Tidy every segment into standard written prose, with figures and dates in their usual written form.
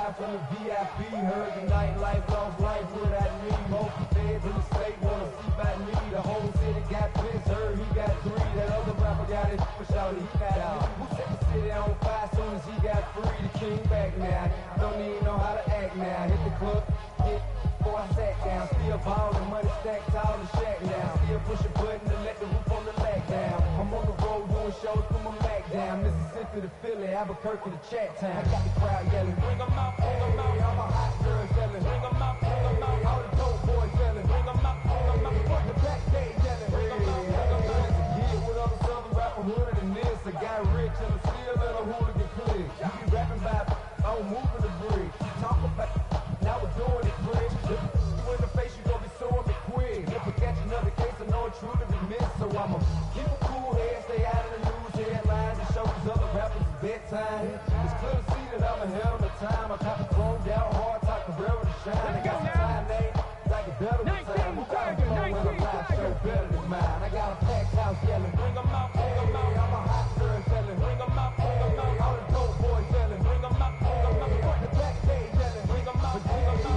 live from the VIP. Heard the nightlife, lost life without me. Most feds in the state wanna see by me. The whole city got pissed, heard he got 3. That other rapper got his shout, he got out. Who set the city on fire soon as he got free? The king back now. Don't even know how to act now. Hit the club, hit before I sat down. Still ballin', money stacked tall and shack now. Still push a button to let the roof on the lag down. I'm on the road doing shows, put my Mac down. Mississippi to Philly, Albuquerque to Chat Town. I got the crowd yelling, bring 'em out, bring 'em out. All my hot girls yelling, bring 'em out, bring 'em out. All the dope boys yelling, bring 'em out, bring 'em out. Fuck the backstage yelling, bring 'em out, bring 'em out. Get with other southern rapper hooded than this. I got rich and I'm still in a hooligan clique. You be rapping about, I'm moving the bridge. Talk about, now we're doing it quick. In the face, you gon' be suing me quick. If we catch another case, I know it truly be missed. So I'ma keep a cool head, stay out of the news headlines, and show these other rappers it's bedtime. It's clear to see that I'm ahead of the time. I cop the chromed out hard, talk the railroad to shine. I got some time, name, like a better time. Who got a phone with a live show better than mine? I got a packed house yelling, bring 'em out, bring 'em out. I'm a hot girl yelling, bring 'em out, bring 'em out. All the dope boys yelling, bring 'em out, bring 'em out. Fuck the backstage yelling, bring 'em out, bring 'em out.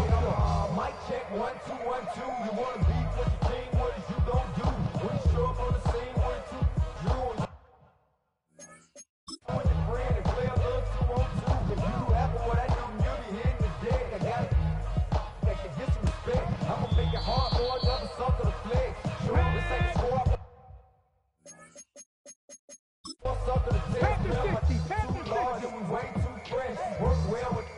Mic check, 1, 2, 1, 2. You wanna beef with the king? What is you gon' do? When you show up on the scene, 1, 2, Drew. With your friend and play a little 2 on 2. If you do Apple what I do, you'll be hitting the deck. I got it. That can get some respect. I'ma make it hard for another sucker to flex. Sure, this ain't a score. One sucker to text. Too large and we way too fresh. Work well with.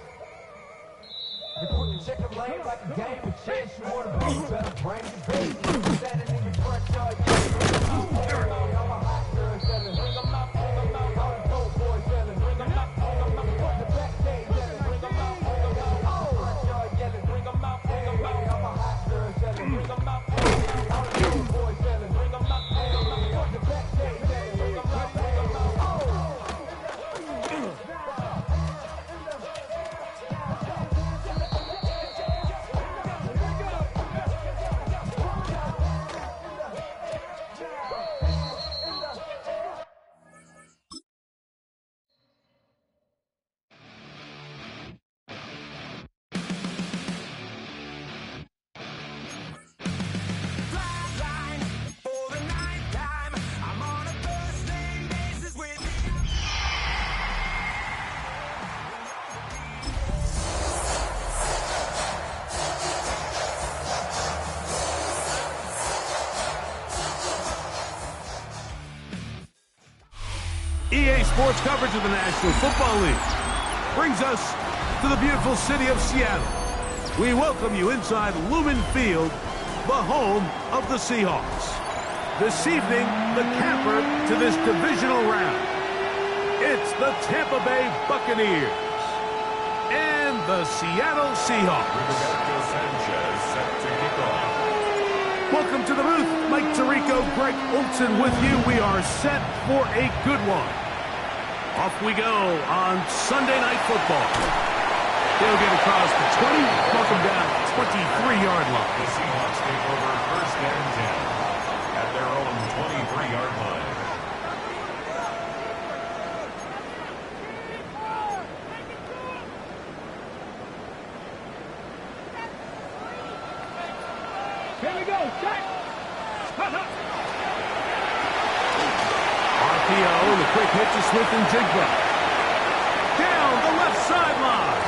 You put the check a lane like a game of chess. You wanna be better, bring your base. Standing in your front yard, yeah. All my hot girls yelling, bring 'em out, bring 'em out. All the dope boys yelling, bring 'em out, bring 'em out. Fuck the backstage yelling, bring 'em out, bring 'em out. All the front yard yelling, bring 'em out, bring 'em out. All my hot girls yelling, bring 'em out, bring 'em out. All the dope boys yelling, bring 'em out, bring 'em out. Fuck the backstage yelling, bring 'em out, bring 'em out. EA Sports coverage of the National Football League brings us to the beautiful city of Seattle. We welcome you inside Lumen Field, the home of the Seahawks. This evening, the camper to this divisional round. It's the Tampa Bay Buccaneers and the Seattle Seahawks. Welcome to the booth. Mike Tirico, Greg Olson with you. We are set for a good one. Off we go on Sunday Night Football. They'll get across the 20, welcome down 23-yard line. The Seahawks take over first and 10 at their own 23-yard line. Here we go, check. RPO, the quick hit to Smith and Jigba. Down the left sideline.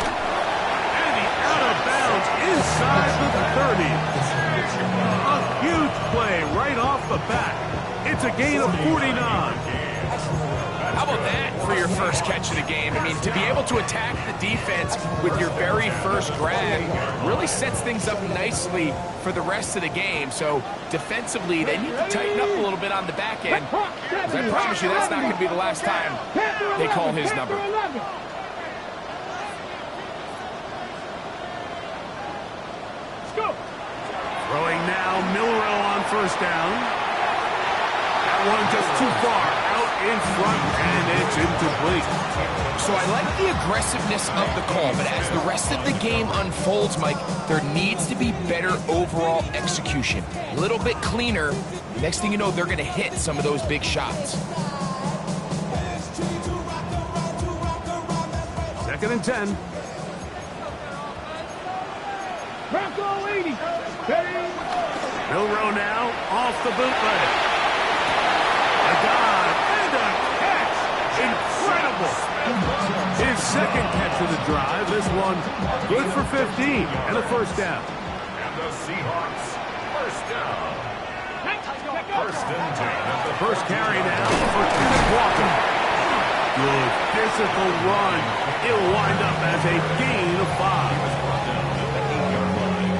And he's out of bounds inside the 30. A huge play right off the bat. It's a gain of 49. How about that for your first catch of the game? I mean, to be able to attack the defense with your very first grab really sets things up nicely for the rest of the game. So defensively, they need to tighten up a little bit on the back end. Because I promise you, that's not going to be the last time they call his number. Let's go. Throwing now, Milrow on first down. That one just too far out in front, and it's incomplete. So I like the aggressiveness of the call, but as the rest of the game unfolds, Mike, there needs to be better overall execution. A little bit cleaner. Next thing you know, they're going to hit some of those big shots. Second and 10. Bronco 80. Ready? Milroe now off the bootleg. A dive and a catch. Incredible. His second catch of the drive. This one good for 15 and a first down. And the Seahawks, first down. First and 10. First carry now for Kenneth Walker. Good physical run. It'll wind up as a gain of 5. Brought down at the 8-yard line.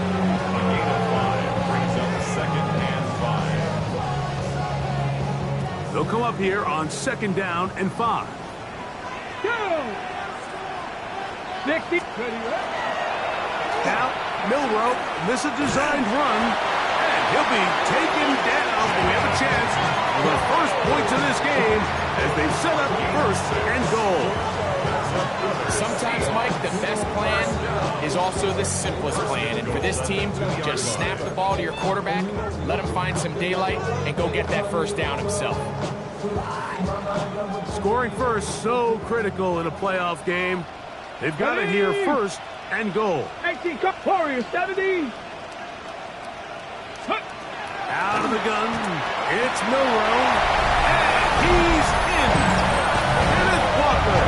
A gain of 5 brings up second and 5. They'll come up here on second down and 5. Go. 60. Ready? Now, Milroe, this is a designed run, and he'll be taken down. We have a chance for the first points of this game as they set up first and goal. Sometimes, Mike, the best plan is also the simplest plan. And for this team, just snap the ball to your quarterback, let him find some daylight, and go get that first down himself. Scoring first, so critical in a playoff game. They've got it here first and goal. 18 Cup Warriors 70. Out of the gun, it's Milroe, and he's in. Kenneth Walker,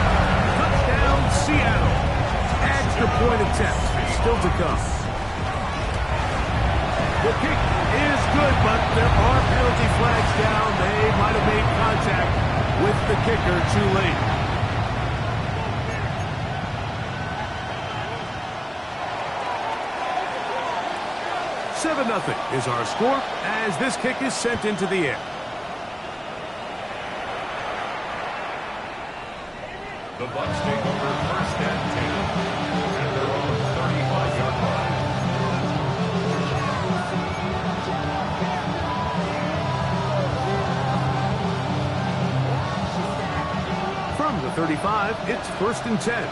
touchdown Seattle. Extra point attempt still to come. The kick is good, but there are penalty flags down. They might have made contact with the kicker too late. 7-0 is our score as this kick is sent into the air. The Bucs take over first and 10 at their own 35-yard line. From the 35, it's first and 10.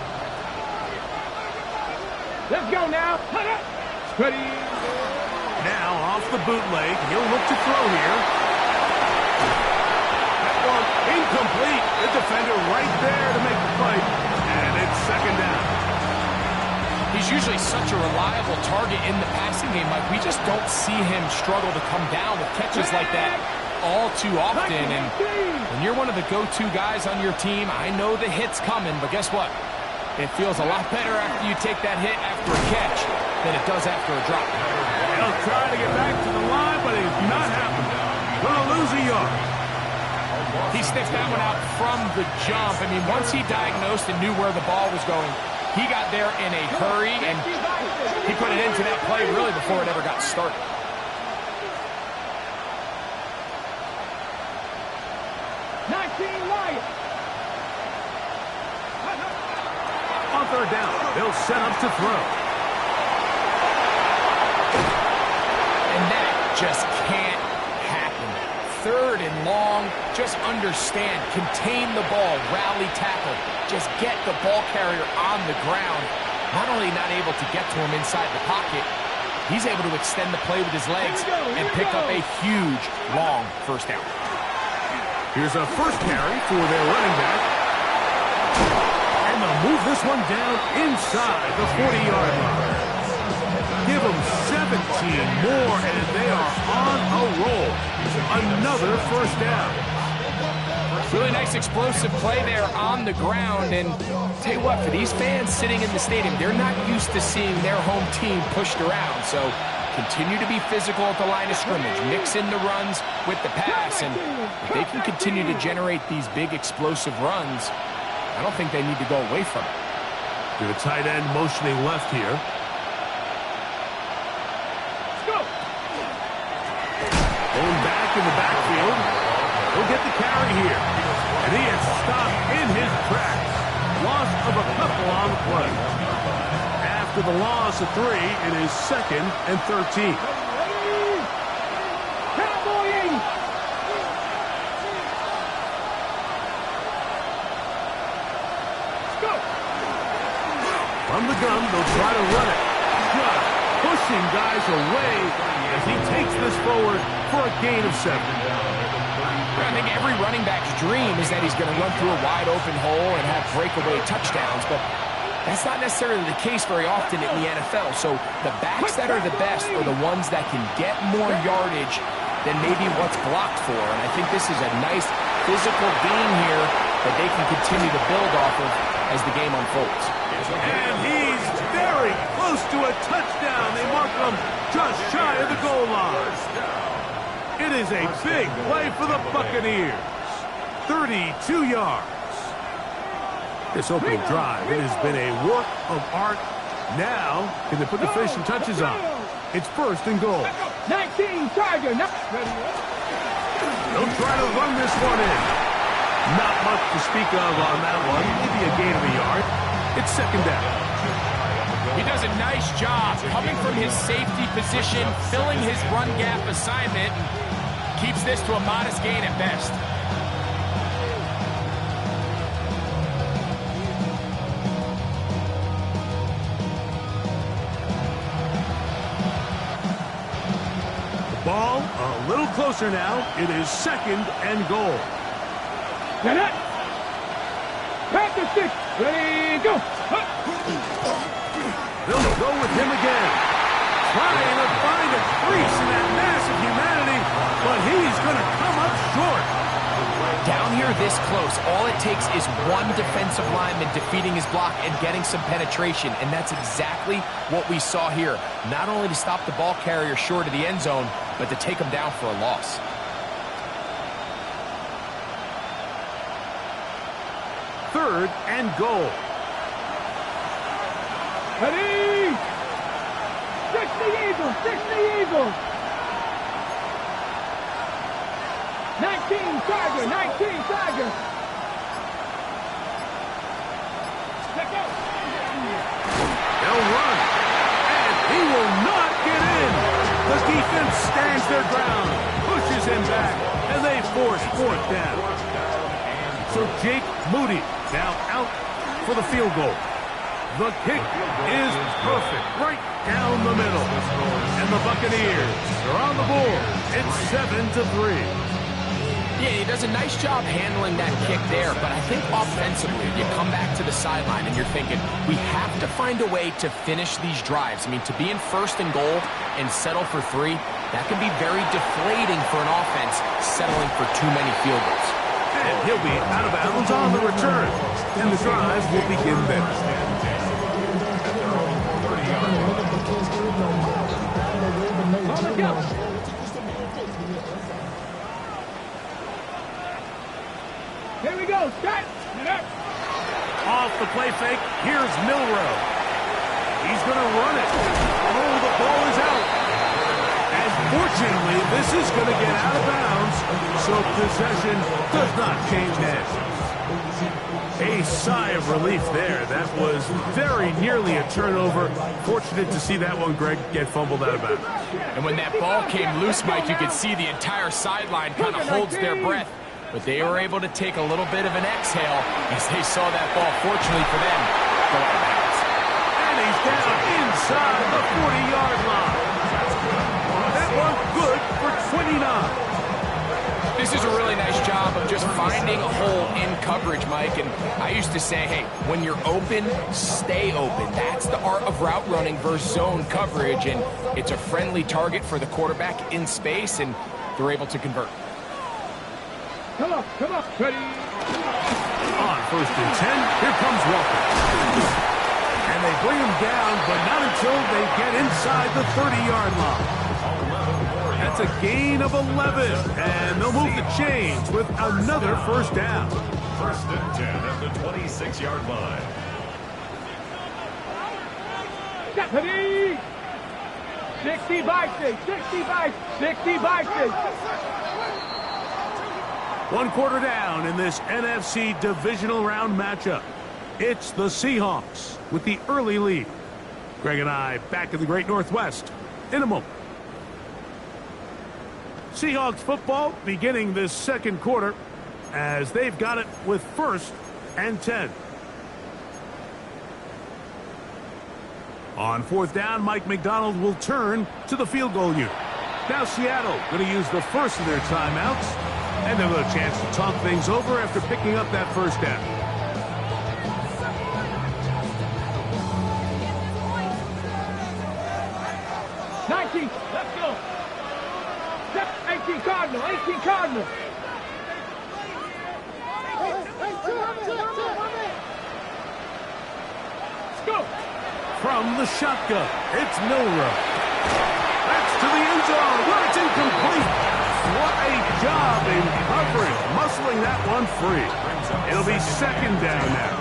Let's go now. Ready? Now off the bootleg, he'll look to throw here. That one incomplete. The defender right there to make the fight, and it's second down. He's usually such a reliable target in the passing game, Mike. We just don't see him struggle to come down with catches like that all too often. And when you're one of the go-to guys on your team, I know the hit's coming, but guess what? It feels a lot better after you take that hit after a catch than it does after a drop. He'll try to get back to the line, but it's not happening. Gonna lose a yard. He sniffed that one out from the jump. I mean, once he diagnosed and knew where the ball was going, he got there in a hurry, and he put it into that play really before it ever got started. On third down, they'll set up to throw. And that just can't happen. Third and long, just understand, contain the ball, rally tackle, just get the ball carrier on the ground. Not only not able to get to him inside the pocket, he's able to extend the play with his legs and pick up a huge, long first down. Here's a first carry for their running back. And they'll move this one down inside the 40-yard line. Give them 17 more, and they are on a roll. Another first down. Really nice explosive play there on the ground. And tell you what, for these fans sitting in the stadium, they're not used to seeing their home team pushed around. So continue to be physical at the line of scrimmage. Mix in the runs with the pass. And if they can continue to generate these big explosive runs, I don't think they need to go away from it. To the tight end motioning left here. Going back in the backfield. He'll get the carry here. And he is stopped in his tracks. Loss of a couple on the play. After the loss of 3, it is second and 13. From the gun, they'll try to run it. Just pushing guys away as he takes this forward for a gain of 7. I think every running back's dream is that he's going to run through a wide open hole and have breakaway touchdowns, but That's not necessarily the case very often in the NFL. So the backs that are the best are the ones that can get more yardage than maybe what's blocked for. And I think this is a nice physical game here that they can continue to build off of as the game unfolds. And he's very close to a touchdown. They mark him just shy of the goal line. It is a big play for the Buccaneers. 32 yards. This opening drive, it has been a work of art. Now, can they put the finishing touches on? It's first and goal. 19 Tiger. They'll try to run this one in. Not much to speak of on that one. Maybe a gain of a yard. It's second down. He does a nice job coming from his safety position, filling his run gap assignment, and keeps this to a modest gain at best. Ball a little closer now. It is second and goal. Net. Back to 6. Ready, go. They'll go with him again. Trying to find a crease in that mass of humanity, but he's going to come up short. Down here this close, all it takes is one defensive lineman defeating his block and getting some penetration, and that's exactly what we saw here. Not only to stop the ball carrier short of the end zone, but to take him down for a loss. Third and goal. Ready. 60 Eagles. 60 Eagles. 19 Tiger. 19 Tiger. Let go. They'll run, and he will not get in. The defense stands their ground, pushes him back, and they force fourth down. So Jake Moody now out for the field goal. The kick is perfect, right down the middle. And the Buccaneers are on the board. It's 7-3. Yeah, he does a nice job handling that kick there, but I think offensively, you come back to the sideline and you're thinking, we have to find a way to finish these drives. I mean, to be in first and goal and settle for 3, that can be very deflating for an offense settling for too many field goals. And he'll be out of bounds on the return. And the drive will begin there. Here we go. Start. Off the play fake, here's Milrow. He's going to run it. Oh, the ball is out. And fortunately, this is going to get out of bounds, so possession does not change hands. A sigh of relief there. That was very nearly a turnover. Fortunate to see that one, Greg, get fumbled out of bounds. And when that ball came loose, Mike, you could see the entire sideline kind of holds their breath. But they were able to take a little bit of an exhale as they saw that ball, fortunately for them, go out of bounds. And he's down inside the 40-yard line. That one good for 29. This is a really nice job of just finding a hole in coverage, Mike. And I used to say, hey, when you're open, stay open. That's the art of route running versus zone coverage. And it's a friendly target for the quarterback in space, and they're able to convert. Come on. Ready. On first and 10, here comes Walker. And they bring him down, but not until they get inside the 30-yard line. That's a gain of 11, and they'll move the chains with another first down. First and 10 at the 26-yard line. Ready. 60 by 6. One quarter down in this NFC divisional round matchup. It's the Seahawks with the early lead. Greg and I back in the Great Northwest in a moment. Seahawks football beginning this second quarter as they've got it with first and 10. On fourth down, Mike McDonald will turn to the field goal unit. Now Seattle going to use the first of their timeouts, and they'll have a chance to talk things over after picking up that first down. 18. Let's go. Step 18 Cardinal. 18 Cardinal. Let's go. From the shotgun, it's Milrow. That's to the end zone, where it's incomplete. What a job in coverage, muscling that one free. It'll be second down now.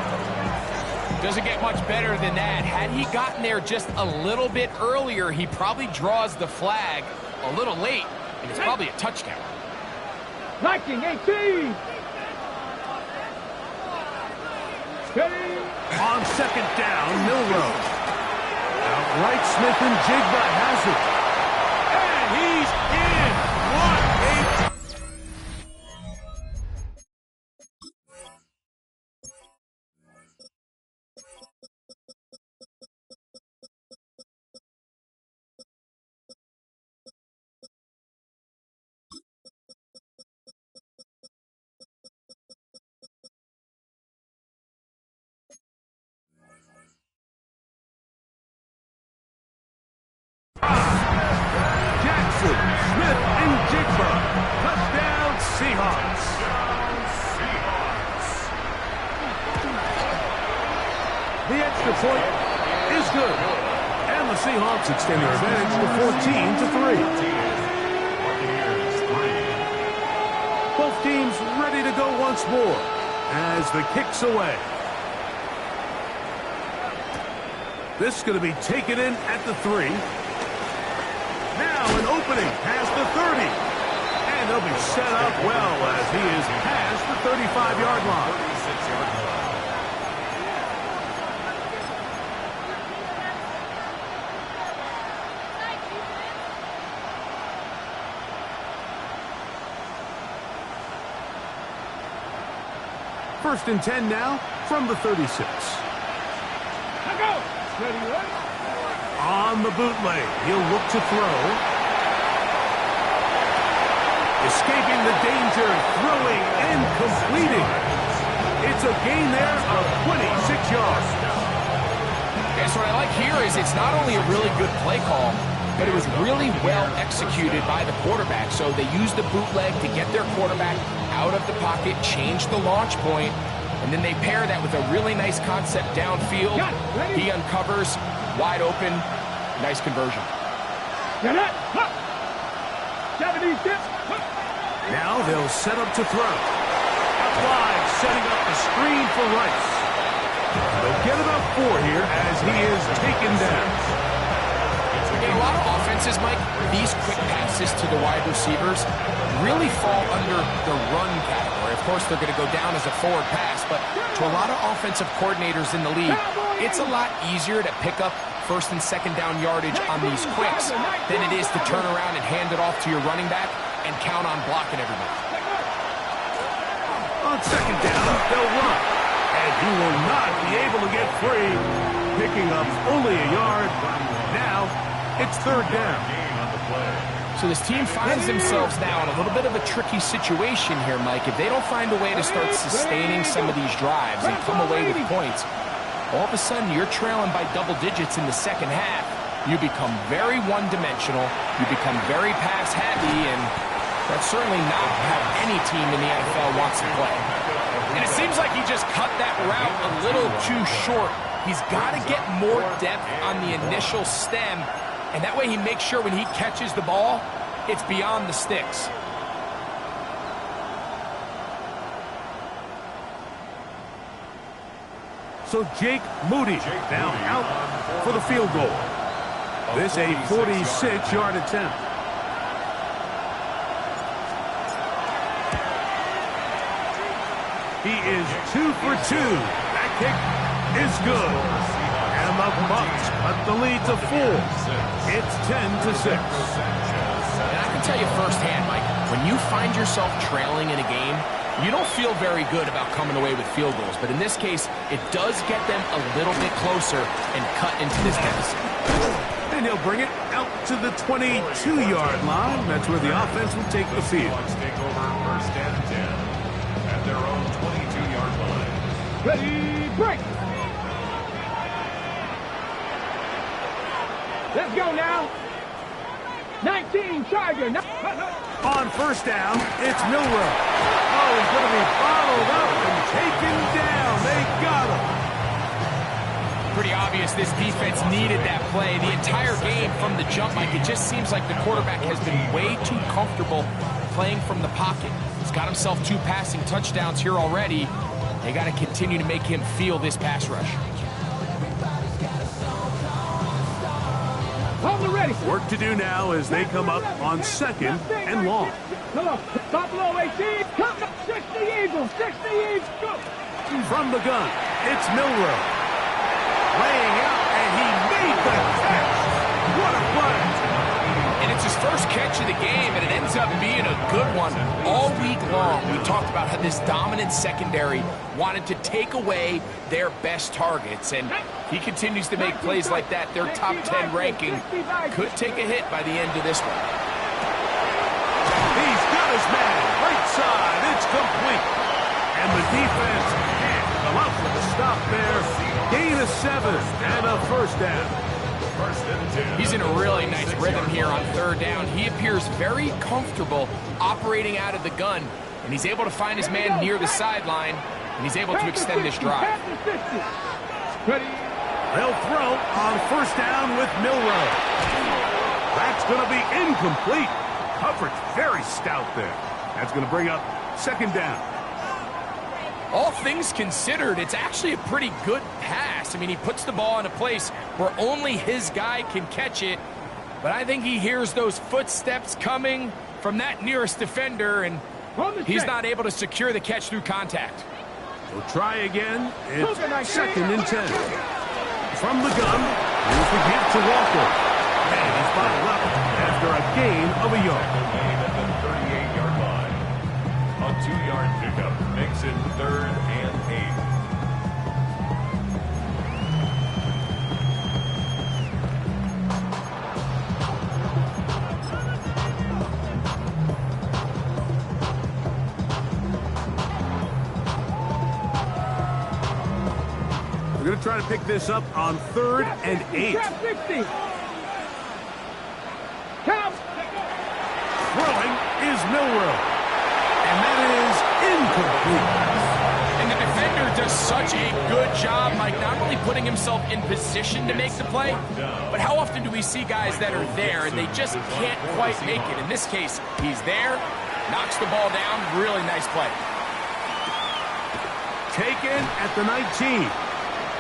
Doesn't get much better than that. Had he gotten there just a little bit earlier, he probably draws the flag a little late, and it's probably a touchdown. Viking 18. Steady. On second down, Milrow. Outright, Smith and Jigba has it. And he's in. What a... Jackson, Smith, and Jigba. Touchdown, Seahawks. The extra point is good. And the Seahawks extend their advantage to 14-3. Both teams ready to go once more as the kick's away. This is going to be taken in at the 3. Now an opening past the 30. And they'll be set up well as he is past the 35-yard line. First and 10 now from the 36. Let's go. Steady, right? On the bootleg, he'll look to throw. Escaping the danger, throwing and completing. It's a gain there of 26 yards. Okay, so what I like here is it's not only a really good play call, but it was really well executed by the quarterback. So they used the bootleg to get their quarterback out of the pocket, change the launch point, and then they pair that with a really nice concept downfield. He uncovers, wide open, nice conversion. Get it. 76. Now they'll set up to throw. Out wide, setting up the screen for Rice. They'll get about 4 here as he is taken down. In a lot of offenses, Mike, these quick passes to the wide receivers really fall under the run category. Of course, they're going to go down as a forward pass, but to a lot of offensive coordinators in the league, it's a lot easier to pick up first and second down yardage on these quicks than it is to turn around and hand it off to your running back and count on blocking everybody. On second down, they'll run. And he will not be able to get free, picking up only a yard. Now, it's third down. So this team finds themselves now in a little bit of a tricky situation here, Mike. If they don't find a way to start sustaining some of these drives and come away with points, all of a sudden you're trailing by double digits in the second half. You become very one-dimensional. You become very pass-happy, and that's certainly not how any team in the NFL wants to play. And it seems like he just cut that route a little too short. He's got to get more depth on the initial stem, and that way he makes sure when he catches the ball, it's beyond the sticks. So Jake Moody now out for the field goal. This a 46-yard attempt. He is 2 for 2. That kick is good. And the Bucs cut the lead to 4. It's 10-6. And I can tell you firsthand, Mike, when you find yourself trailing in a game, you don't feel very good about coming away with field goals. But in this case, it does get them a little bit closer and cut into this deficit. And he'll bring it out to the 22-yard line. That's where the offense will take the field. Bucs take over first and 10 at their own 22-yard line. Ready, break. Let's go now. 19 Charger. On first down, it's Milroe. Oh, he's going to be bottled up and taken down. They got him. Pretty obvious this defense needed that play. The entire game from the jump, Mike, it just seems like the quarterback has been way too comfortable playing from the pocket. He's got himself 2 passing touchdowns here already. They got to continue to make him feel this pass rush. Work to do now as they come up on 2nd and long. Top low 18. Come up 60 Eagles. 60 Eagles. From the gun, it's Milroe. Laying out, and he made the catch. What a play. And it's his first catch of the game, and it ends up being a good one. All week long, we talked about how this dominant secondary wanted to take away their best targets, and he continues to make plays like that. Their top 10 ranking could take a hit by the end of this one. He's got his man. Right side. It's complete. And the defense can't come up with a stop there. Gain of 7 and a first down. He's in a really nice rhythm here on 3rd down. He appears very comfortable operating out of the gun, and he's able to find his man near the sideline, and he's able to extend this drive. They'll throw on first down with Milroe. That's going to be incomplete. Coverage very stout there. That's going to bring up 2nd down. All things considered, it's actually a pretty good pass. I mean, he puts the ball in a place where only his guy can catch it. But I think he hears those footsteps coming from that nearest defender, and he's not able to secure the catch through contact. We'll try again. It's 2nd and 10. From the gun, here's the give to Walker. And he's bottled up after a gain of a yard. At the 38-yard line. A 2-yard pickup makes it 3rd and 8. We're going to try to pick this up on 3rd and 8. Throwing is Milroe. And that is incomplete. And the defender does such a good job, Mike, not only putting himself in position to make the play, but how often do we see guys that are there and they just can't quite make it? In this case, he's there, knocks the ball down, really nice play. Taken at the 19.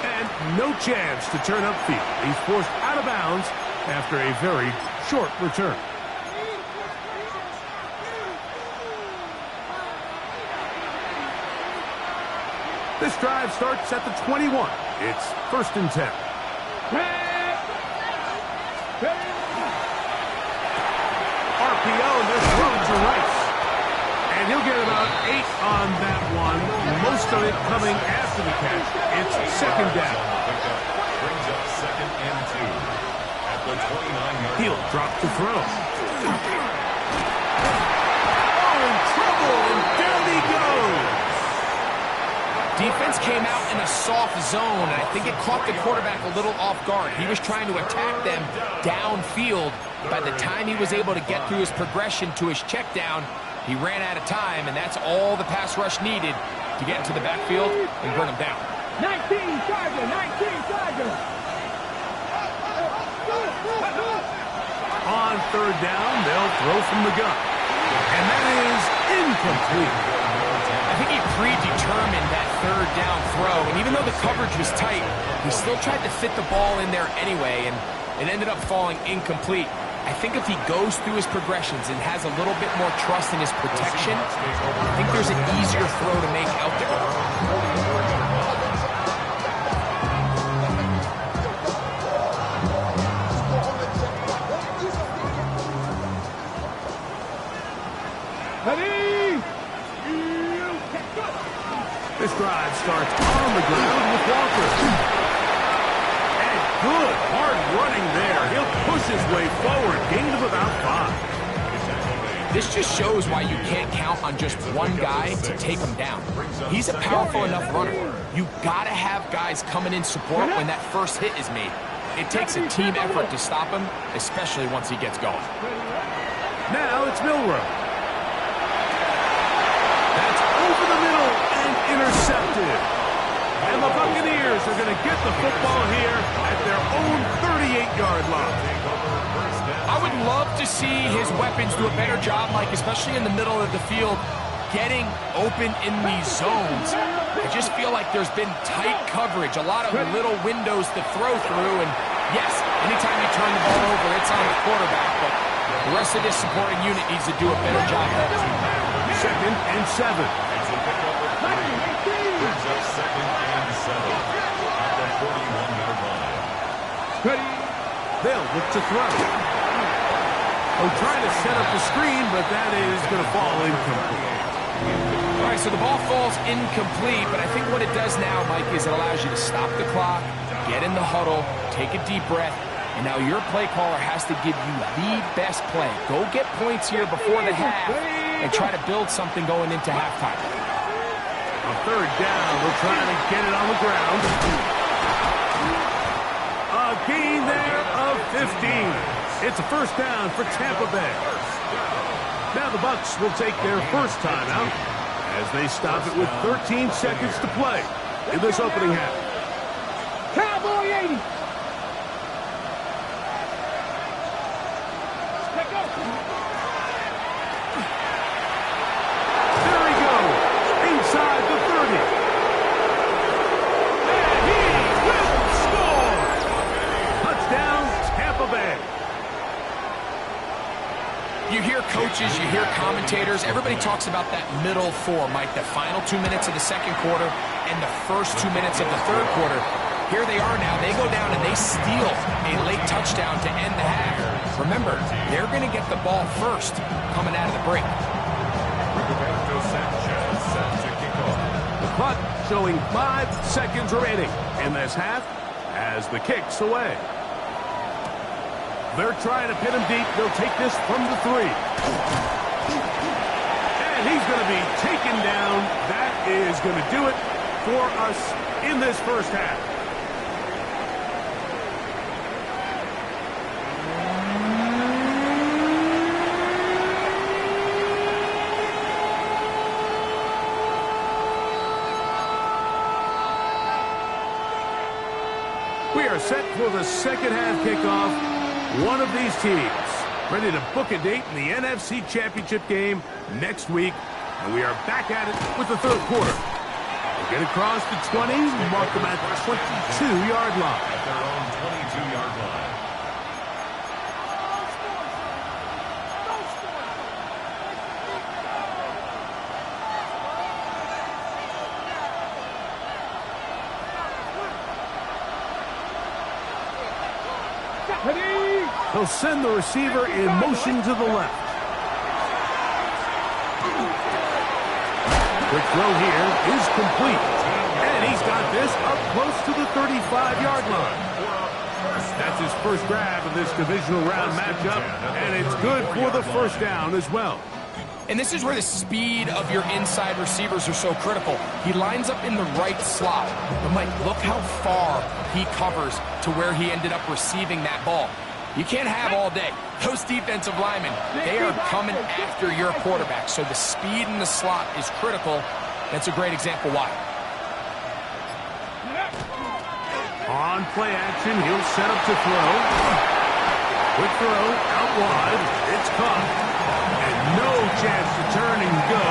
And no chance to turn upfield. He's forced out of bounds after a very short return. This drive starts at the 21. It's 1st and 10. RPO, and they're throwing to Rice. And he'll get about 8 on that one. Most of it coming after the catch. It's 2nd down. Brings up 2nd and 2. At the 29-yard line. He'll drop to throw. Oh, in trouble, and down he goes. Defense came out in a soft zone, and I think it caught the quarterback a little off guard. He was trying to attack them downfield. By the time he was able to get through his progression to his check down, he ran out of time, and that's all the pass rush needed to get into the backfield and bring him down. 19 Charger, 19 Charger. On 3rd down, they'll throw from the gun. And that is incomplete. I think he predetermined that 3rd down throw, and even though the coverage was tight, he still tried to fit the ball in there anyway, and it ended up falling incomplete. I think if he goes through his progressions and has a little bit more trust in his protection, I think there's an easier throw to make out there. This drive starts on the ground with Walker. And good hard running there. He'll push his way forward. Gain of about 5. This just shows why you can't count on just one guy to take him down. He's a powerful enough runner. You gotta have guys coming in support when that first hit is made. it takes a team effort to stop him, especially once he gets going. Now it's Milrow. That's over the middle and intercepted. And the Buccaneers are going to get the football here at their own 38-yard line. I would love to see his weapons do a better job, Mike, especially in the middle of the field, getting open in these zones. I just feel like there's been tight coverage, a lot of little windows to throw through, and yes, anytime you turn the ball over, it's on the quarterback, but the rest of this supporting unit needs to do a better job helping. 2nd and 7. Brings up 2nd and 7 at the 41-yard line. They'll look to throw. Oh, trying to set up the screen, but that is going to fall incomplete. All right, so the ball falls incomplete, but I think what it does now, Mike, is it allows you to stop the clock, get in the huddle, take a deep breath, and now your play caller has to give you the best play. Go get points here before the half and try to build something going into halftime. A 3rd down. We're trying to get it on the ground. A gain there of 15. It's a 1st down for Tampa Bay. Now the Bucs will take their first timeout as they stop it with 13 seconds to play in this opening half. Cowboy 80. There he goes, inside the 30. And he will score! Touchdown, Tampa Bay. You hear coaches, you hear commentators, everybody talks about that middle 4, Mike, the final 2 minutes of the 2nd quarter and the first 2 minutes of the 3rd quarter. Here they are now. They go down and they steal a late touchdown to end the half. Remember, they're going to get the ball first coming out of the break. The clock showing 5 seconds remaining in this half as the kick's away. They're trying to pin him deep. They'll take this from the 3. And he's going to be taken down. That is going to do it for us in this first half. We are set for the second half kickoff. One of these teams ready to book a date in the NFC Championship game next week. And we are back at it with the 3rd quarter. We'll get across the 20, mark them at the 22-yard line. At their own 22-yard line. They'll send the receiver in motion to the left. Quick throw here is complete. And he's got this up close to the 35-yard line. That's his first grab of this divisional round matchup, and it's good for the 1st down as well. And this is where the speed of your inside receivers are so critical. He lines up in the right slot. But, Mike, look how far he covers to where he ended up receiving that ball. You can't have all day. Those defensive linemen, they are coming after your quarterback. So the speed in the slot is critical. That's a great example why. On play action, he'll set up to throw. Quick throw, out wide. It's caught. And no chance to turn and go.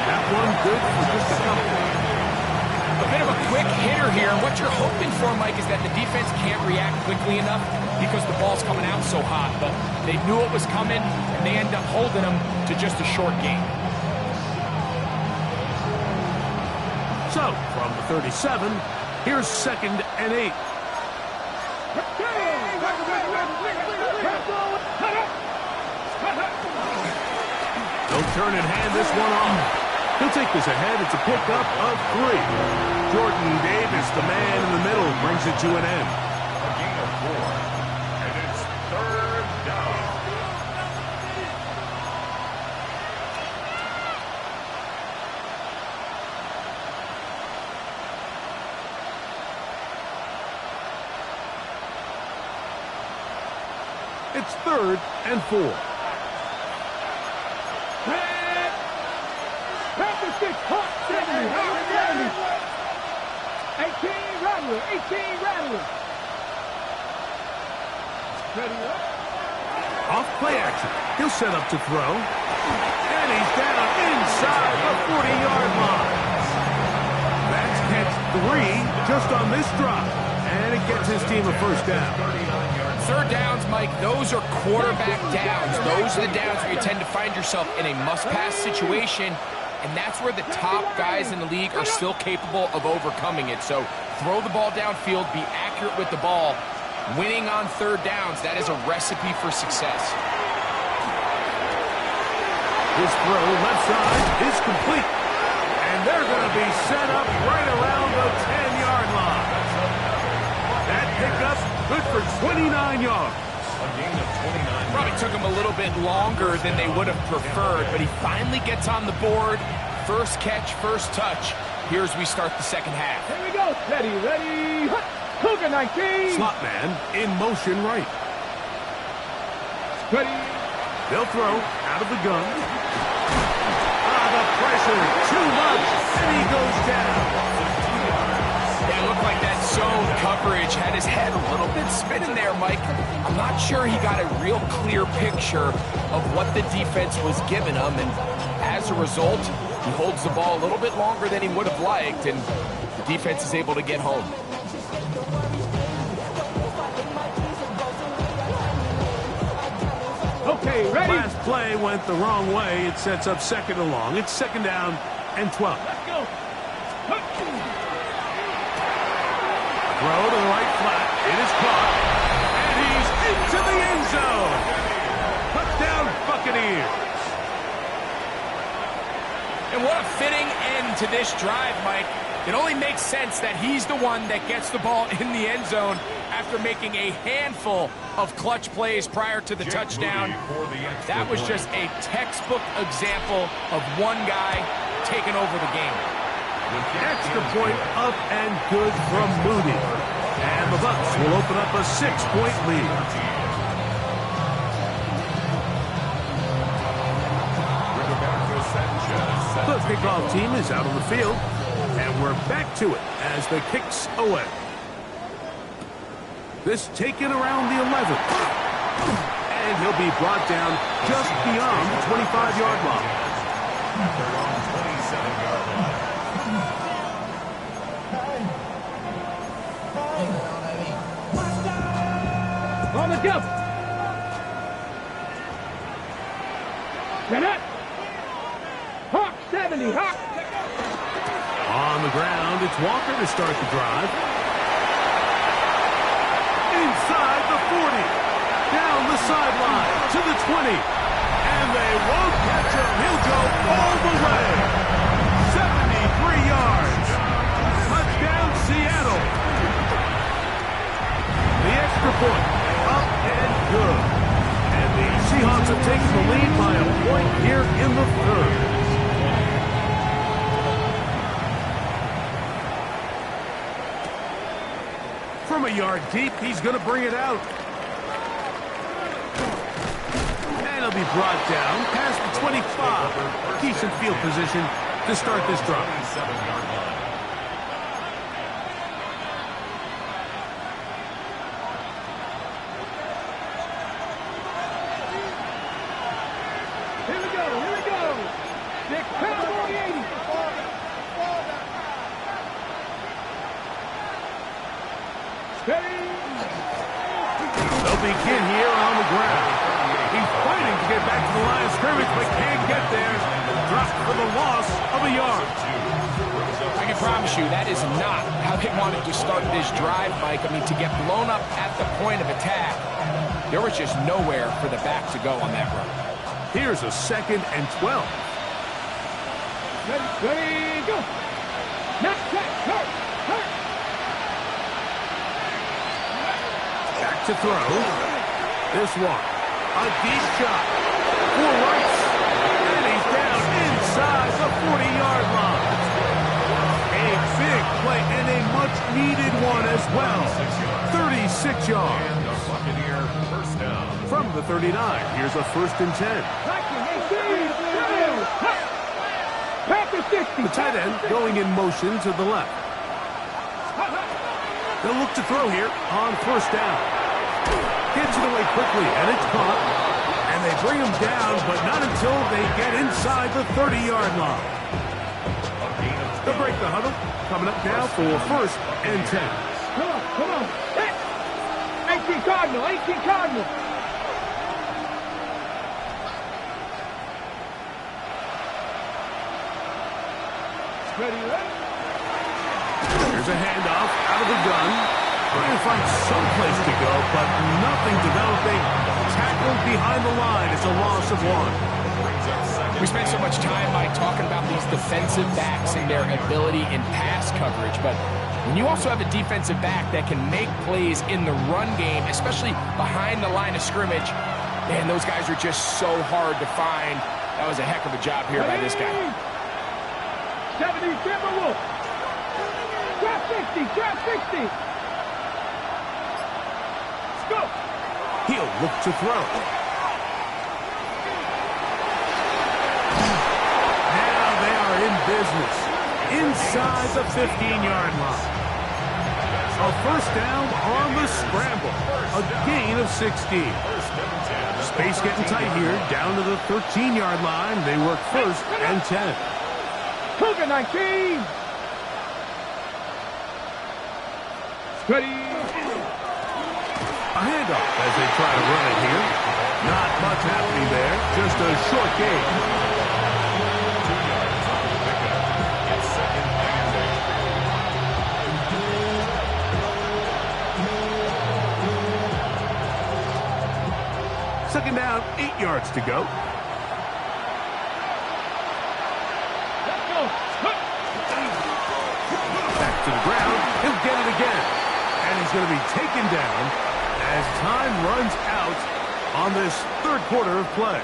That one good for just a couple. A bit of a quick hitter here. What you're hoping for, Mike, is that the defense can't react quickly enough because the ball's coming out so hot. But they knew it was coming, and they end up holding them to just a short gain. So, from the 37, here's 2nd and 8. They'll turn and hand this one off. He'll take this ahead. It's a pickup of 3. Jordan Davis, the man in the middle, brings it to an end. A gain of 4. And it's 3rd down. It's 3rd and 4. Practice hot 70, hot 70. 18 Rattler, 18 Rattler. Ready up. Off play action. He'll set up to throw. And he's down inside the 40-yard line. That's catch 3 just on this drive. And it gets his team a first down. 3rd downs, Mike, those are quarterback downs. Those are the downs where you tend to find yourself in a must-pass situation, and that's where the top guys in the league are still capable of overcoming it. So throw the ball downfield, be accurate with the ball. Winning on 3rd downs, that is a recipe for success. His throw left side is complete. And they're going to be set up right around the 10-yard line. That pickup good for 29 yards. A gain of 29. Probably took him a little bit longer than they would have preferred, but he finally gets on the board. First catch, first touch. Here as we start the second half. Here we go. Ready, ready. Cougar 19. Slot man in motion right. Ready. They'll throw out of the gun. The pressure, too much, and he goes down. Yeah, it looked like that zone coverage had his head a little bit spinning there, Mike. I'm not sure he got a real clear picture of what the defense was giving him, and as a result, he holds the ball a little bit longer than he would have liked, and the defense is able to get home. Okay, ready. Last play went the wrong way. It sets up 2nd and long. It's 2nd down and 12. Let's go. Throw to the right flat. It is caught. And he's into the end zone. Touchdown, Buccaneers. And what a fitting end to this drive, Mike. It only makes sense that he's the one that gets the ball in the end zone after making a handful of clutch plays prior to the touchdown. That was just a textbook example of one guy taking over the game. Extra point up and good from Moody. And the Bucs will open up a 6-point lead. The kickoff team is out on the field. And we're back to it as the kick's away. This taken around the 11th. And he'll be brought down just beyond the 25-yard line. On the go. Get up. Hawk 70, Hawk. On the ground, it's Walker to start the drive. Inside the 40. Down the sideline to the 20. And they won't catch him. He'll go all the way. 73 yards. Touchdown, Seattle. The extra point. Up and good. And the Seahawks have taken the lead by a point here in the 3rd. From a yard deep, he's going to bring it out. And he'll be brought down past the 25. Decent field position to start this drive. Here we go, here we go. The Cowboy 80. They'll begin here on the ground. He's fighting to get back to the line of scrimmage, but can't get there. Dropped for the loss of a yard. I can promise you that is not how they wanted to start this drive, Mike. I mean, to get blown up at the point of attack, there was just nowhere for the back to go on that run. Here's a 2nd and 12. Ready, go. Knock, hurt. Back to throw. This one. A deep shot. For Rice. And he's down inside the 40-yard line. A big play and a much-needed one as well. 36 yards. And the Buccaneer first down. From the 39, here's a 1st and 10. The tight end going in motion to the left. They'll look to throw here on 1st down. Gets it away quickly, and it's caught. And they bring him down, but not until they get inside the 30-yard line. They'll break the huddle. Coming up now for 1st and 10. Come on. 18 Cardinal, 18 Cardinal. Here's a handoff out of the gun. Trying to find some place to go, but nothing developing. Tackled behind the line. It's a loss of 1. We spent so much time, Mike, talking about these defensive backs and their ability in pass coverage, but when you also have a defensive back that can make plays in the run game, especially behind the line of scrimmage, man, those guys are just so hard to find. That was a heck of a job here by this guy. 70, Timberwolf. Drop 60, drop 60. Let's go. He'll look to throw. Now they are in business. Inside the 15-yard line. A 1st down on the scramble. A gain of 16. Space getting tight here. Down to the 13-yard line. They work 1st and 10. Cougar 19. Ready. A handoff as they try to run it here. Not much happening there. Just a short gain. 2 yards on the pickup. It's 2nd and 8. 2nd down, 8 yards to go. Let's go. Back to the ground. He'll get it again. And he's going to be taken down as time runs out on this 3rd quarter of play.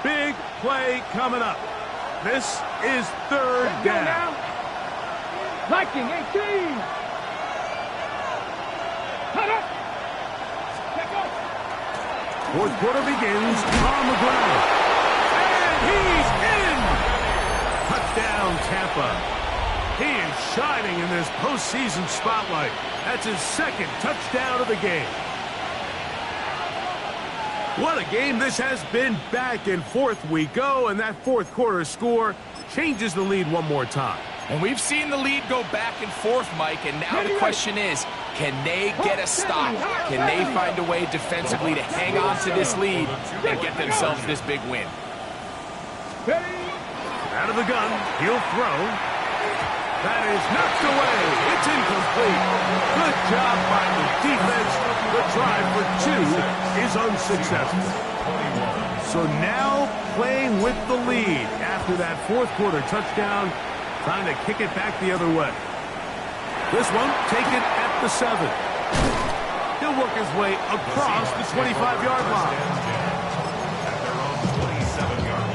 Big play coming up. This is 3rd down. Viking 18. Cut up. Check up. 4th quarter begins on the ground. And he's in! Touchdown, Tampa. He is shining in this postseason spotlight. That's his 2nd touchdown of the game. What a game this has been. Back and forth we go, and that 4th quarter score changes the lead one more time. And we've seen the lead go back and forth, Mike, and now the question is, can they get a stop? Can they find a way defensively to hang on to this lead and get themselves this big win? Out of the gun, he'll throw. That is knocked away. It's incomplete. Good job by the defense. The try for 2 is unsuccessful. So now playing with the lead after that 4th quarter touchdown, trying to kick it back the other way. This one taken at the 7. He'll work his way across the 25-yard line. At their own 27-yard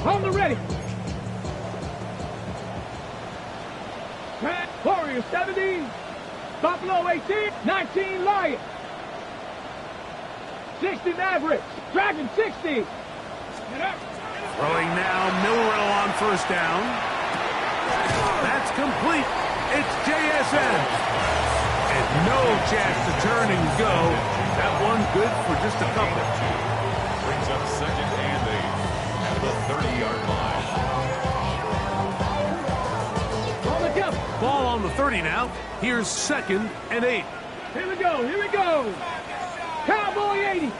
line. On the ready. Warriors 70. Buffalo 18. 19 Lions. 60 Mavericks. Dragon 60. Throwing now, Milrow on 1st down. That's complete. It's JSN. And no chance to turn and go. That one good for just a couple. Brings up 2nd and 8 at the 30-yard line. On the jump. Ball on the 30 now. Here's 2nd and 8. Here we go. Here we go. Cowboy 80.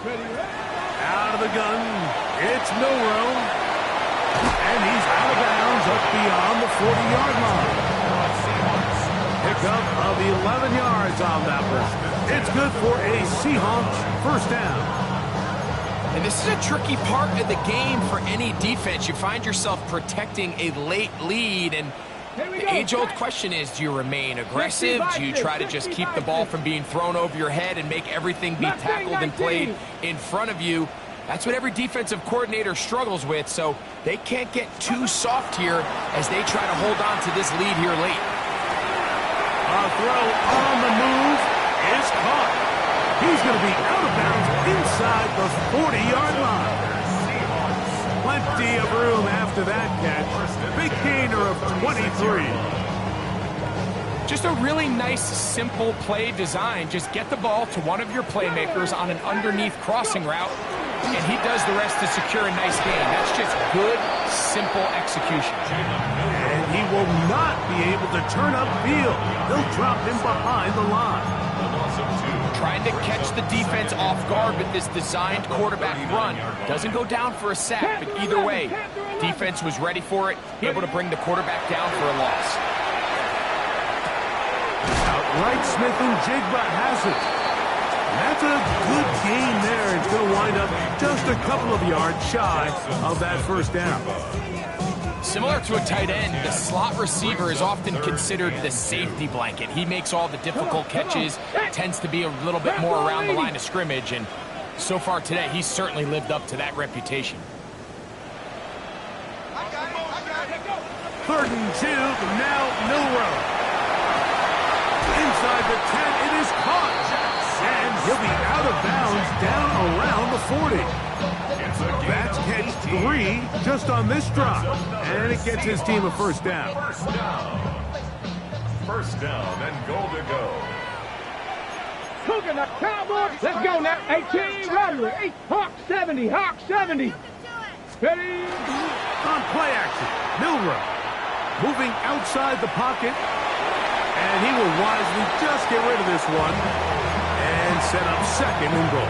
Out of the gun. It's Milrow. And he's out of bounds up beyond the 40-yard line. Pickup of 11 yards on that one. It's good for a Seahawks first down. And this is a tricky part of the game for any defense. You find yourself protecting a late lead, and the age-old question is, do you remain aggressive? Do you try to just keep the ball from being thrown over your head and make everything be tackled and played in front of you? That's what every defensive coordinator struggles with, so they can't get too soft here as they try to hold on to this lead here late. A throw on the move is caught. He's going to be out of bounds inside the 40-yard line. Plenty of room after that catch. Big gainer of 23. Just a really nice, simple play design. Just get the ball to one of your playmakers on an underneath crossing route, and he does the rest to secure a nice gain. That's just good, simple execution. And he will not be able to turn upfield. They'll drop him behind the line. Trying to catch the defense off guard with this designed quarterback run. Doesn't go down for a sack, but either way, defense was ready for it, able to bring the quarterback down for a loss. Outright Smith and Jigba has it. That's a good gain there. It's going to wind up just a couple of yards shy of that first down. Similar to a tight end, the slot receiver is often considered the safety blanket. He makes all the difficult catches, tends to be a little bit more around the line of scrimmage, and so far today, he's certainly lived up to that reputation. 3rd and 2, now Milroe. Inside the 10, it is caught. And he'll be out of bounds down around the 40. That's catch 3 just on this drop. And it gets his team a first down. First down and goal to go. Cooking the Cowboys. Let's go now. 18, Rattler. Hawk 70, Hawk 70. Ready? On play action, Milroe moving outside the pocket. And he will wisely just get rid of this one and set up 2nd and goal.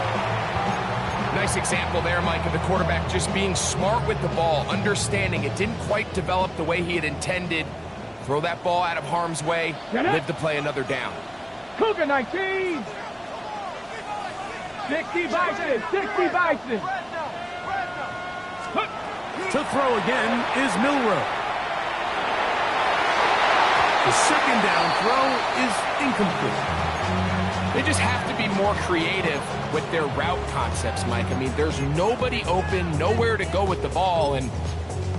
Nice example there, Mike, of the quarterback just being smart with the ball, understanding it didn't quite develop the way he had intended. Throw that ball out of harm's way, live to play another down. Cougar 19. 60 Bison, 60 Bison. To throw again is Milroe. The 2nd down throw is incomplete. They just have to be more creative with their route concepts, Mike. I mean, there's nobody open, nowhere to go with the ball, and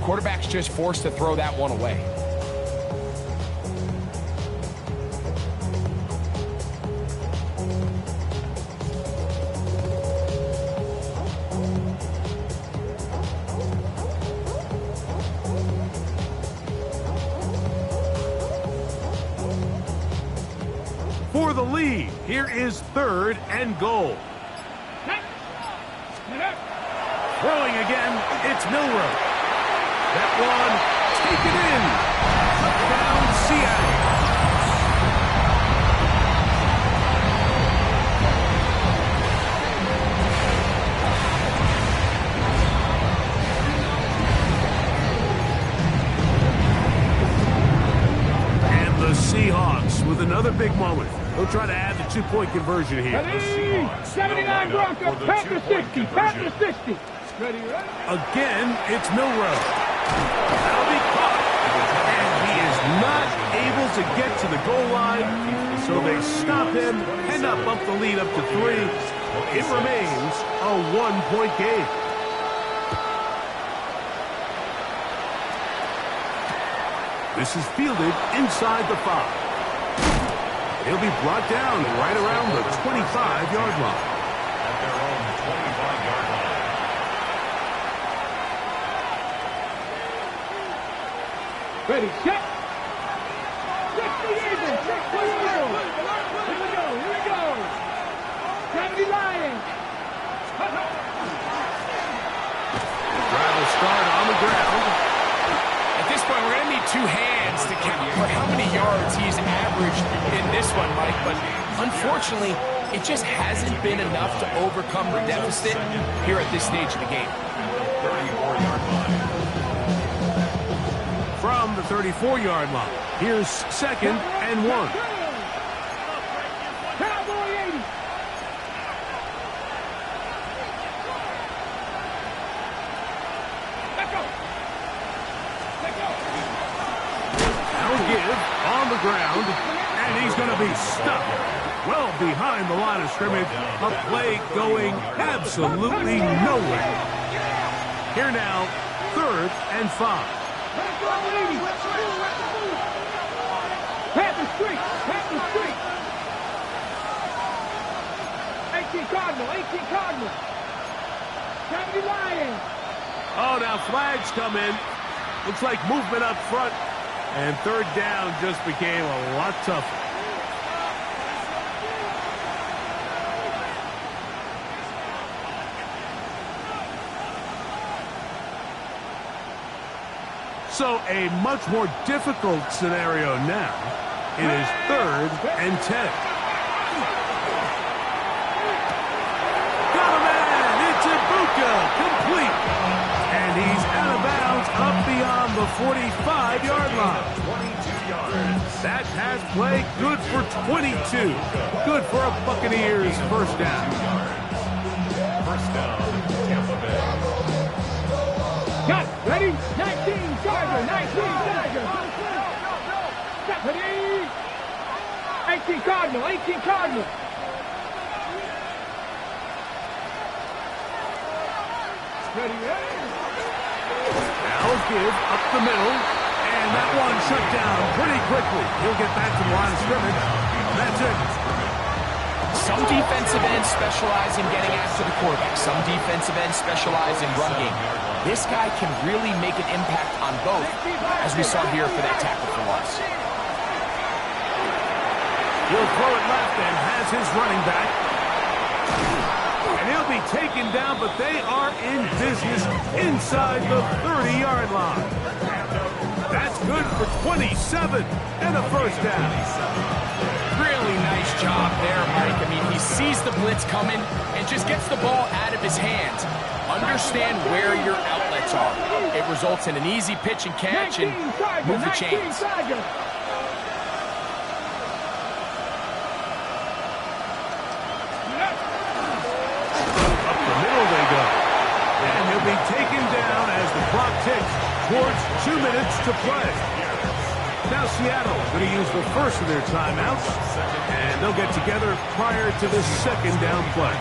quarterback's just forced to throw that one away. For the lead, here is 3rd and goal. Throwing again, it's Milroe. That one, taken in. Touchdown, Seattle. And the Seahawks with another big moment. They'll try to add the 2-point conversion here. 79 Broncos, Panther 60, Panther 60. Ready, ready? Again, it's Milroe. That'll be caught. And he is not able to get to the goal line, so they stop him and bump the lead up to 3. It remains a 1-point game. This is fielded inside the 5. He'll be brought down right around the 25-yard line. At their own 25-yard line. Ready, set. 60 even, 60 even. Here we go. 70 Lions. Drive will start on the ground. At this point, we're going to need 2 hands to count for how many yards he's averaged in this one, Mike. But unfortunately, it just hasn't been enough to overcome the deficit here at this stage of the game. 34-yard line. From the 34-yard line, here's 2nd and 1. Cowboy 80, well behind the line of scrimmage. A play going absolutely nowhere. Here now, 3rd and 5. Pat the street. 18 Cardinal. 70 Lions. Oh, now flags come in. Looks like movement up front. And 3rd down just became a lot tougher. So a much more difficult scenario now. It is 3rd and 10. Got a man! It's Ibuka! Complete! And he's out of bounds up beyond the 45-yard line. 22 yards. That pass play good for 22. Good for a Buccaneers first down. First down, Tampa Bay. Got ready. 19 Charger. 19 Charger. Ready. 18 Cardinal. 18 Cardinal. Ready. Now a give up the middle. And that one shut down pretty quickly. He'll get back to the line of scrimmage. That's it. Some defensive ends specialize in getting after the quarterback. Some defensive ends specialize in run game. This guy can really make an impact on both, as we saw here for that tackle for loss. He'll throw it left and has his running back. And he'll be taken down, but they are in business inside the 30-yard line. That's good for 27 and a first down. Really nice job there, Mike. I mean, he sees the blitz coming and just gets the ball out of his hands. Understand where your outlets are. It results in an easy pitch and catch and move the chains. Up the middle they go. And he'll be taken down as the clock ticks towards 2 minutes to play. Now Seattle going to use the first of their timeouts, and they'll get together prior to the 2nd down play.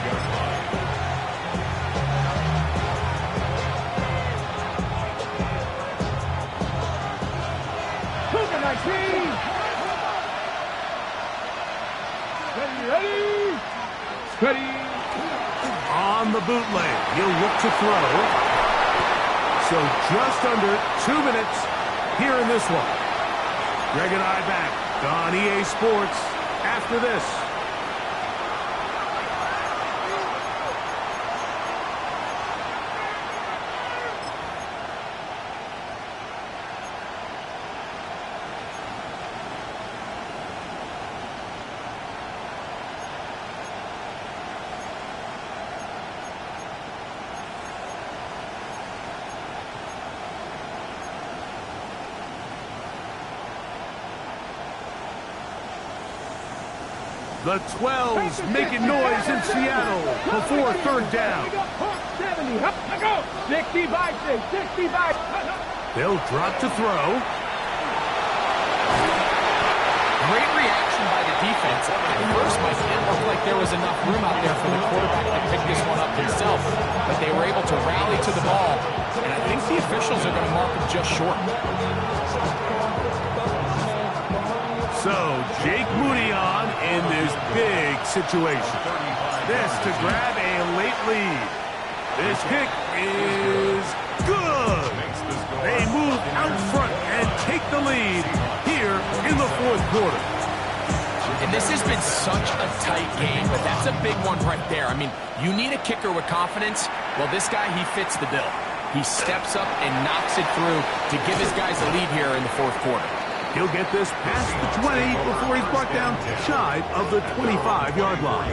Ready. On the bootleg, he'll look to throw. So just under 2 minutes here in this one. Greg and I back on EA Sports after this. The 12s making noise in Seattle before 3rd down. 60 by 6. They'll drop to throw. Great reaction by the defense. At first, Mike, it didn't look like there was enough room out there for the quarterback to pick this one up himself. But they were able to rally to the ball. And I think the officials are going to mark him just short. So, Jake Moody on in this big situation. This to grab a late lead. This kick is good. They move out front and take the lead here in the 4th quarter. And this has been such a tight game, but that's a big one right there. I mean, you need a kicker with confidence. Well, this guy, he fits the bill. He steps up and knocks it through to give his guys a lead here in the 4th quarter. He'll get this past the 20 before he's brought down shy of the 25-yard line.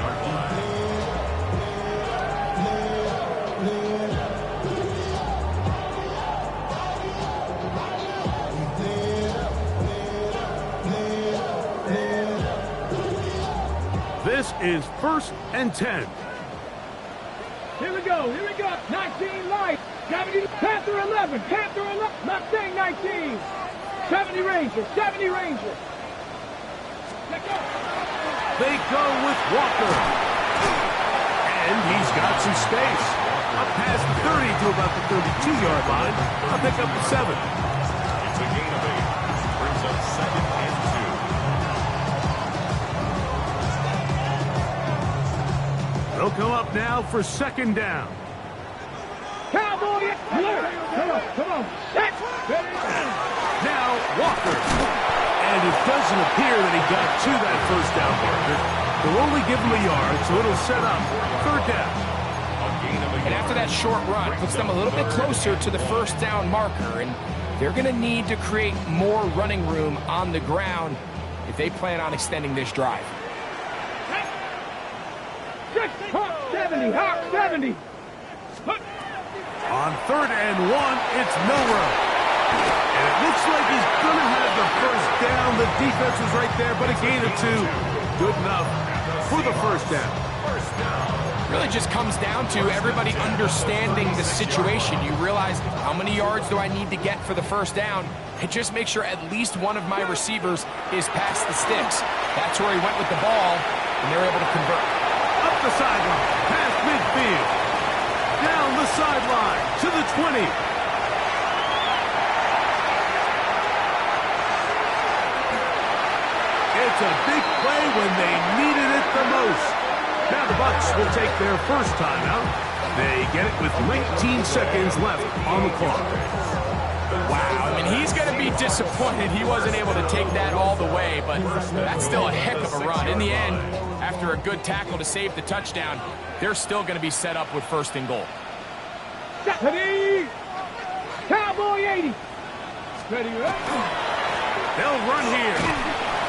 This is 1st and 10. Here we go. 19 light. 70, Panther 11. Not saying 19. 70 Rangers. Let go. They go with Walker. And he's got some space. Up past the 30 to about the 32-yard line. I'll pick up the 7. It's a gain of 8. Brings up 2nd and 2. They'll come up now for 2nd down. Cowboy, come on, set. Now Walker. And it doesn't appear that he got to that 1st down marker. They'll only give him a yard, so it'll set up 3rd down. And after that short run, puts them a little bit closer to the 1st down marker, and they're going to need to create more running room on the ground if they plan on extending this drive. Hawk 70, Hawk 70. On 3rd and 1, it's Milrow. And it looks like he's going to have the 1st down. The defense was right there, but a gain of 2. Good enough for the 1st down. Really just comes down to everybody understanding the situation. You realize how many yards do I need to get for the 1st down, and just make sure at least one of my receivers is past the sticks. That's where he went with the ball, and they're able to convert. Up the sideline, past midfield, down the sideline to the 20. It's a big play when they needed it the most. Now the Bucs will take their 1st timeout. They get it with 19 seconds left on the clock. Wow, I mean, he's going to be disappointed he wasn't able to take that all the way, but that's still a heck of a run. In the end, after a good tackle to save the touchdown, they're still going to be set up with 1st and goal. Ready. Cowboy 80. Ready. They'll run here.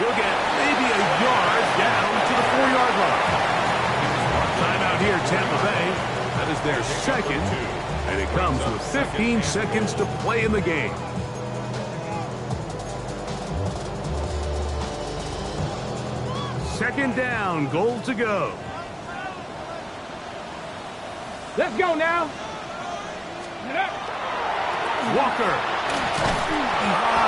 He'll get maybe a yard down to the 4-yard line. Timeout here, Tampa Bay. That is their 2nd, and it comes with 15 seconds to play in the game. Second down, goal to go. Let's go now. Walker.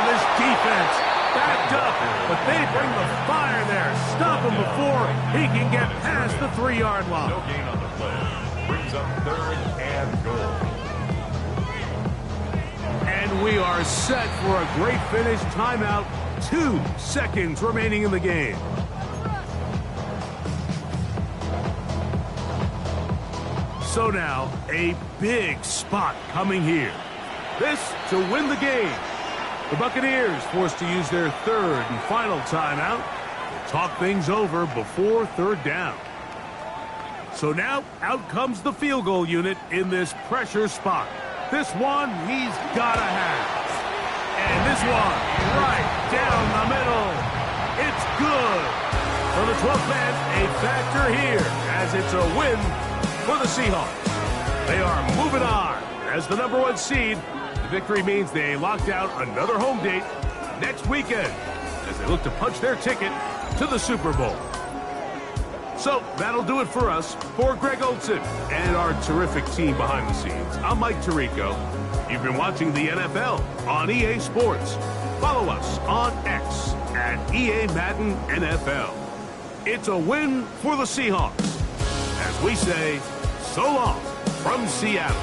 This defense backed up, but they bring the fire there. Stop him before he can get past the 3-yard line. No gain on the play. Brings up 3rd and goal. And we are set for a great finish. Timeout. 2 seconds remaining in the game. So now, a big spot coming here. This to win the game. The Buccaneers forced to use their 3rd and final timeout to talk things over before 3rd down. So now, out comes the field goal unit in this pressure spot. This one, he's got to have. And this one, right down the middle. It's good. For the 12th man, a factor here, as it's a win for the Seahawks. They are moving on as the #1 seed. The victory means they locked out another home date next weekend as they look to punch their ticket to the Super Bowl. So that'll do it for us. For Greg Olson and our terrific team behind the scenes, I'm Mike Tirico. You've been watching the NFL on EA Sports. Follow us on X at EA Madden NFL. It's a win for the Seahawks. As we say, so long from Seattle.